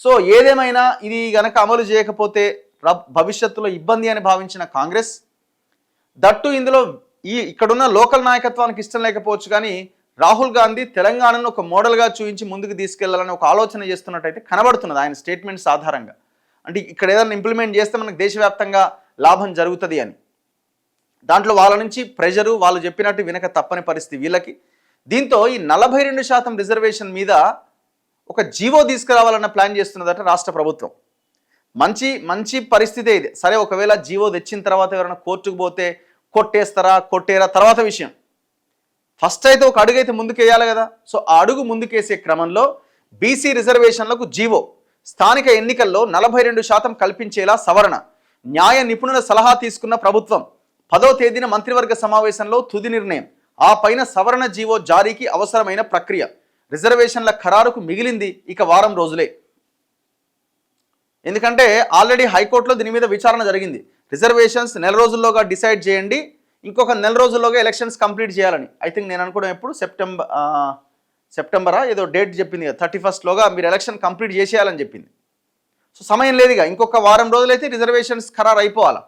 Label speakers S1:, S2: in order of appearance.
S1: So ఏదేమైనా ఇది గనక అమలు చేయకపోతే భవిష్యత్తులో ఇబ్బంది అని భావించిన కాంగ్రెస్, దట్టు ఇందులో ఇక్కడున్న లోకల్ నాయకత్వానికి ఇష్టం లేకపోవచ్చు, కానీ రాహుల్ గాంధీ తెలంగాణను ఒక మోడల్గా చూపించి ముందుకు తీసుకెళ్లాలని ఒక ఆలోచన చేస్తున్నట్టయితే కనబడుతున్నది ఆయన స్టేట్మెంట్స్ ఆధారంగా. అంటే ఇక్కడ ఏదైనా ఇంప్లిమెంట్ చేస్తే మనకు దేశవ్యాప్తంగా లాభం జరుగుతుంది అని. దాంట్లో వాళ్ళ నుంచి ప్రెజరు, వాళ్ళు చెప్పినట్టు వినక తప్పని పరిస్థితి వీళ్ళకి. దీంతో ఈ 42% రిజర్వేషన్ మీద ఒక జీవో తీసుకురావాలన్న ప్లాన్ చేస్తున్నదట రాష్ట్ర ప్రభుత్వం. మంచి పరిస్థితే ఇది. సరే, ఒకవేళ జీవో తెచ్చిన తర్వాత ఎవరైనా కోర్టుకు పోతే కొట్టేరా తర్వాత విషయం. ఫస్ట్ అయితే ఒక అడుగు అయితే ముందుకేయాలి కదా. సో ఆ అడుగు ముందుకేసే క్రమంలో బీసీ రిజర్వేషన్లకు జీవో, స్థానిక ఎన్నికల్లో 42% కల్పించేలా సవరణ, న్యాయ నిపుణుల సలహా తీసుకున్న ప్రభుత్వం. 10వ తేదీన మంత్రివర్గ సమావేశంలో తుది నిర్ణయం. ఆ పైన సవరణ జీవో జారీకి అవసరమైన ప్రక్రియ. రిజర్వేషన్ల ఖరారుకు మిగిలింది ఇక వారం రోజులే. ఎందుకంటే ఆల్రెడీ హైకోర్టులో దీని మీద విచారణ జరిగింది. రిజర్వేషన్స్ నెల రోజుల్లోగా డిసైడ్ చేయండి, ఇంకొక నెల రోజుల్లోగా ఎలక్షన్స్ కంప్లీట్ చేయాలని. ఐ థింక్ నేను అనుకోవడం ఎప్పుడు సెప్టెంబరా ఏదో డేట్ చెప్పింది కదా, 31 మీరు ఎలక్షన్ కంప్లీట్ చేసేయాలని చెప్పింది. సో సమయం లేదుగా, ఇంకొక వారం రోజులైతే రిజర్వేషన్స్ ఖరారు అయిపోవాలి.